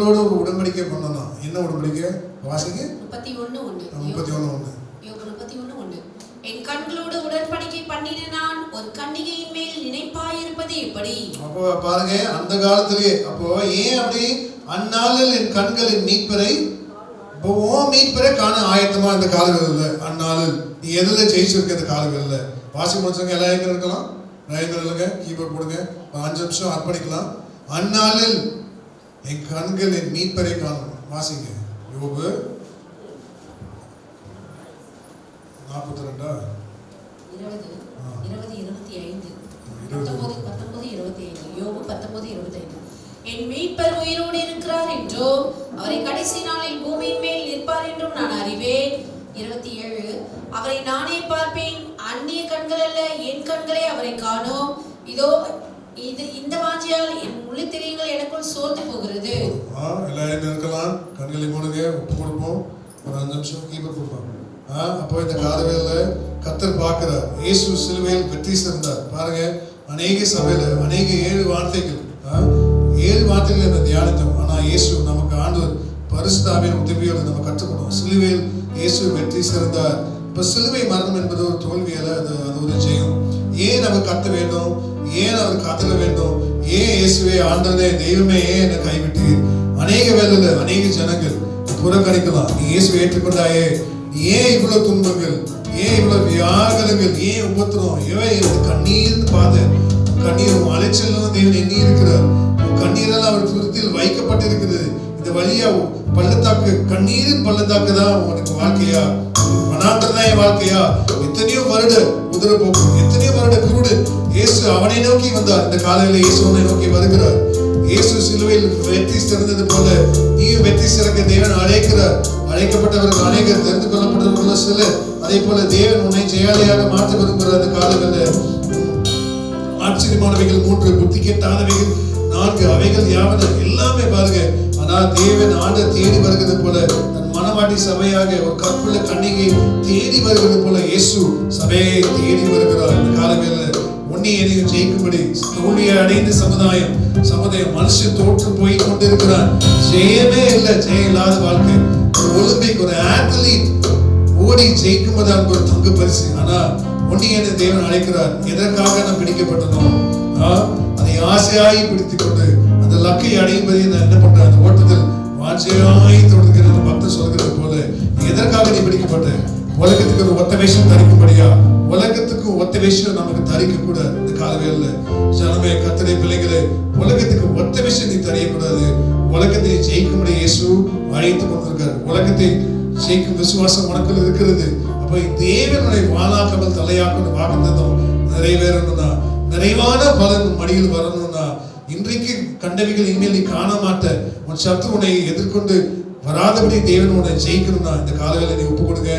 ஒரு உடன்படிக்கை பண்ணணும். என்ன உடன்படிக்கை? வாசிங்க. 31:1. என் கண்களோடு உடன்படிக்கை பண்ணின நான் ஒரு கன்னிகையின் மேல் நினைப்பாயிருப்பது எப்படி? அப்போ பாருங்க, அந்த காலத்திலேயே அப்போ ஏன் அப்படி அந்நாளில் என் கண்களின் மீட்பரை மீட்பரை காண ஆயத்தமா இந்த காலங்களில் அந்நாளில் நீ எதுல ஜெயிச்சிருக்க இந்த காலங்களில் வாசி முடிச்சவங்க எல்லா ஏக்கர் இருக்கலாம். இல்லைங்க, கீபோர்ட் போடுங்க, 5 நிமிஷம் அர்ப்பணிக்கலாம். அந்நாளில் என் கண்களின் மீட்பரை காணும். வாசிங்க. யோபு 42 யோபு 19:25. என் மீட்பர் உயிரோடு இருக்கிறார் என்றோ அவரை கடைசி நாளில் பூமியின் மேல் நிற்பார் என்றும் நான் அறிவேன். 27. அவரை நானே பார்ப்பேன், அந்நிய கண்கள் அல்ல, என் கண்களே அவரை காணோம். இதோ இந்த வாஞ்சியால் என் உள்ளத்திரியங்கள் எனக்குள் சோர்ந்து போகிறது. எல்லாரும் இருக்கலாம். கண்களை மூடுங்க, உப்பு கொடுப்போம், ஒரு 5 நிமிஷம் கீபோர்ட் கொடுப்போம். அப்போ இந்த காலவேல கர்த்தர் பார்க்கிறார். இயேசு சிலுவையில் வெற்றி சிறந்தார். பாருங்க, அநேக சபையில அநேக 7 வார்த்தைகள் நம்ம தியானித்தோம். ஆனா இயேசு நமக்கு ஆண்டவர் பரிசுத்தாவின் உதவியோடு நம்ம கற்றுக்கணும். சிலுவையில் இயேசு வெற்றி சிறந்தார். இப்ப சிலுவை மரணம் என்பது ஒரு தோல்வி அல்ல, அது ஒரு ஜெயம். ஏன் நம்ம கத்த வேண்டும்? ஏன் அவர் காத்திர வேண்டும்? ஏன் இயேசுவே ஆண்டவரே தெய்வமே ஏன் என்னை கைவிட்டு? அநேக வேலையில அநேக ஜனங்கள் புறக்கணிக்கலாம். நீ இயேசுவை ஏற்றுக்கொண்டாயே, ஏன் இவ்வளவு துன்பங்கள், ஏன் இவ்வளவு வியாகுலங்கள், ஏன் உபத்திரம், ஏன் கண்ணீர்னு பாத கண்ணீர் அலைச்சல் தேவன் எண்ணி இருக்கிறார். கண்ணீரெல்லாம் அவர் துருத்தில் வைக்கப்பட்டிருக்கிறது. இந்த வழியா பள்ளத்தாக்கு, கண்ணீரின் பள்ளத்தாக்கு தான் உனக்கு வாழ்க்கையா? வனாந்தரம் தான் என் வாழ்க்கையா? எத்தனையோ வருட உதர போக்கு, எத்தனையோ வருட குருடு. இயேசு அவனை நோக்கி வந்தார். இந்த காலையில இயேசு அவனை நோக்கி வருகிறார். இயேசு சிலுவையில் வெற்றி சிறந்தது போல நீயும் வெற்றி சிறக்க தேவன் அழைக்கிறார். அழைக்கப்பட்டவர்கள் அநேகர், தெரிந்து கொள்ளப்பட்டவர்கள் சிலர். அதே போல தேவன் உன்னை ஜெயாலையாக மாற்ற விரும்புகிறார். அந்த காலங்களில் ஆச்சரியமானவைகள் 3, புத்தி கெட்டாதவைகள் 4, அவைகள் யாவது எல்லாமே பாருங்க. ஆனா தேவன் ஆண்டவர் தேடி வருகிறது போல, தன் மனவாட்டி சபையாக ஒரு கற்புள்ள கன்னிகை தேடி வருகிறது போல இயேசு சபையை தேடி வருகிறார். இந்த காலங்களில் உன்னை எதையும் ஜெயிக்கும்படி தோல்வியை அடைந்த சமுதாயம் மனுஷன் தோற்று போய் கொண்டிருக்கிறான். ஜெயமே இல்லை, ஜெயம் இல்லாத வாழ்க்கை. ஒரு ஒலிம்பிக், ஒரு ஆத்லீட் ஓடி ஜெயிக்கும்போது ஒரு தங்க பரிசு. ஆனா உன்னை தேவன் அழைக்கிறார். எதற்காக நான் பிடிக்கப்பட்டனோ அதை ஆசையாய் பிடித்துக் கொண்டு அந்த லக்கை அடையும்படி நான் என்ன பண்றேன்? அந்த ஓட்டத்தில் வாஞ்சையாய் தொடர்கிறது. பக்தர் சொல்கிறது போல, எதற்காக நீ பிடிக்கப்பட்ட? உலகத்துக்கு ஒரு ஒத்த வேஷம் தரிக்கும்படியா? உலகத்துக்கு ஒத்த வேஷம் நமக்கு தரிக்க கூடாது. இந்த காலவேல ஜனமே, கர்த்தருடைய பிள்ளைகளே, உலகத்துக்கு ஒத்த வேஷம் நீ தரியக்கூடாது. உலகத்தை ஜெயிக்கும்படி இயேசு அழைத்து கொண்டிருக்கார். உலகத்தை ஜெயிக்கும் விசுவாசம் உனக்குள் இருக்கிறது. அப்ப தேவனுடைய வாழாக்காமல் தலையாக்கணும் வாக்குத்தத்தம் நிறைவேறணும்னா, நிறைவான பலன் மடியில் வரணும்னா, இன்றைக்கு கண்டவைகள் இனிமேல் நீ காண மாட்ட. உன் சத்துரு உன்னை எதிர்கொண்டு வராதபடி தேவன் உன்னை ஜெயிக்கணும்னா இந்த காலவேளை நீ ஒப்பு கொடுங்க.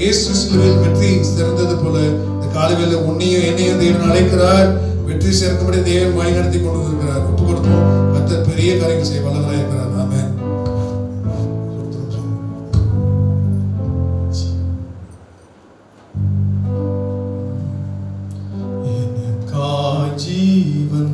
இயேசு சிலுவையில் வெற்றி சிறந்தது போல இந்த காலவேளை உன்னையும் என்னையும் தேவன் அழைக்கிறார். வெற்றி சேர்க்கும்படி தேவன் வழி நடத்தி கொண்டு இருக்கிறார். ஒப்பு கொடுப்போம். கர்த்தர் பெரிய காரியங்கள் செய்ய வல்லவராய் இருக்கிறார். ஆமென். ஜீவன்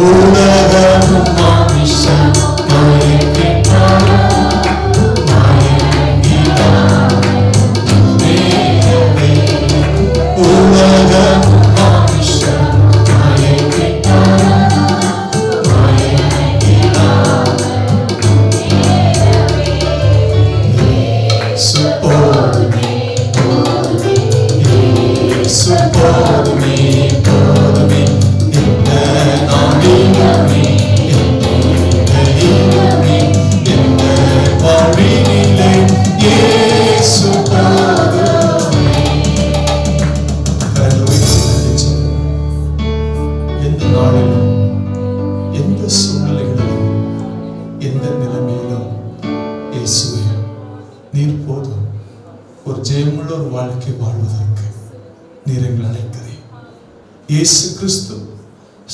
உலகமும் மாமிசம் மயக்கிட்டார், மயங்கினார் நேரவே. உலகமும் மாமிசம் மயக்கிட்டார், மயங்கினார் நேரவே. இயேசு போதுமே, போதுமே, இயேசு போதுமே, போதுமே. இந்த நாளிலுமே, இந்த இரவிலுமே, இந்த வாழ்வினிலே இயேசு போதுமே. கரங்களை உயர்த்தி எந்த நாளிலும், எந்த சூழ்நிலைகளிலும், எந்த நிலைமையிலும் இயேசுவே நீர் போதும். ஒரு ஜெயமுள்ள ஒரு வாழ்க்கை வாழ்வதற்கு நீர் எங்களை அழைக்கிறேன். இயேசு கிறிஸ்து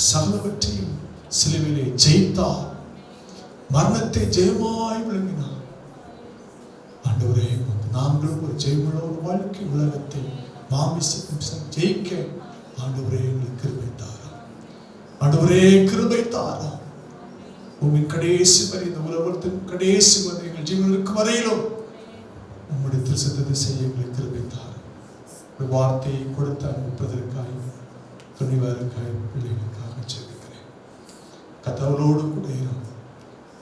சகலவற்றையும் சிலுவையிலே ஜெயித்தார், மரணத்தை ஜெயமாய் விளங்கினார். ஆண்டவரே, நாங்களும் ஒரு ஜெயமுள்ள ஒரு வாழ்க்கை உலகத்தை மாமிசத்தை ஜெயிக்க ஆண்டவரே எங்களுக்கு கிருபை தாரும். ஆண்டவரே கிருபை தாரும். உம்மின் கடைசி வரை, இந்த உலகத்தின் கடைசி வரை, எங்கள் ஜீவனுக்கு வரையிலும் உம்முடைய திருச்சத்தத்தை செய்ய எங்களுக்கு கிருபை தாரும். ஒரு வார்த்தையை கொடுத்து அனுப்பதற்காக, துணிவதற்காக, பிள்ளைகளுக்காக ஜெபிக்கிறேன். கர்த்தரோடு கூட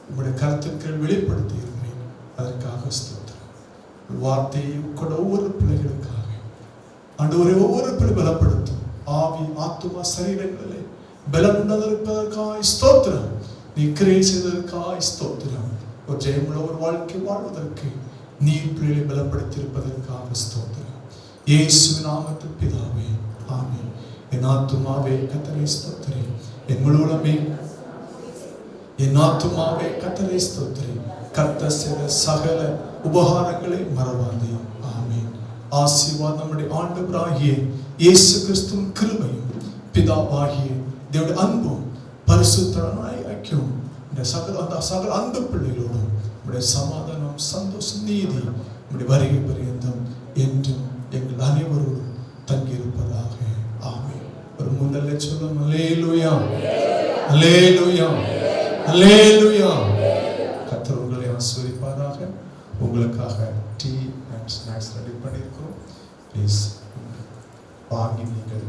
உம்முடைய கருத்துக்கள் வெளிப்படுத்தி இருக்கிறேன். அதற்காக ஸ்தோத்திரம். ஒரு வார்த்தையை கூட ஒவ்வொரு பிள்ளைகளுக்காக ஆண்டவரே, ஒவ்வொரு பிள்ளை பலப்படுத்தும். ஆவி, ஆத்துமா, சரீரங்களை பலப்படுவதற்காக ஸ்தோத்திரம். நீ கிரியை செய்ததற்காக ஸ்தோத்திரம். ஒரு ஜெயமுள்ள ஒரு வாழ்க்கை வாழ்வதற்கு நீர் பிள்ளைகளை பலப்படுத்தி இருப்பதற்காக ஸ்தோத்திரம். இயேசு நாமத்தில் பிதாவே, ஆமென். என் ஆத்துமாவே கர்த்தரை ஸ்தோத்திரி, என் முழு உள்ளமே என் ஆத்துமாவே கர்த்தரை ஸ்தோத்திரி. கர்த்தர் செய்த சகல உபகாரங்களை மறவாதே. ஆமென். ஆசீர்வாதம் நம்முடைய ஆண்டவராகிய இயேசு கிறிஸ்துவின் கிருபையும் பிதாவாகிய தேவனுடைய அன்பும் பரிசுத்தராய் ஐக்கியம் இந்த சகல அன்பு பிள்ளைகளோடும் உடைய சமாதானம், சந்தோஷம், நீதி உடைய வருகை பரியந்தம் என்றும் எங்கள் அனைவரோடும் தங்கியிருப்பதாக. ஆமென். ஒரு முதல்ல சொல்லும் அல்லேலூயா, அல்லேலூயா, அல்லேலூயா. கர்த்தர் உங்களை ஆசீர்வதிப்பாராக. உங்களுக்காக டீ அண்ட் ஸ்நாக்ஸ் ரெடி பண்ணியிருக்கிறோம். ப்ளீஸ் வாங்கி நீங்கள்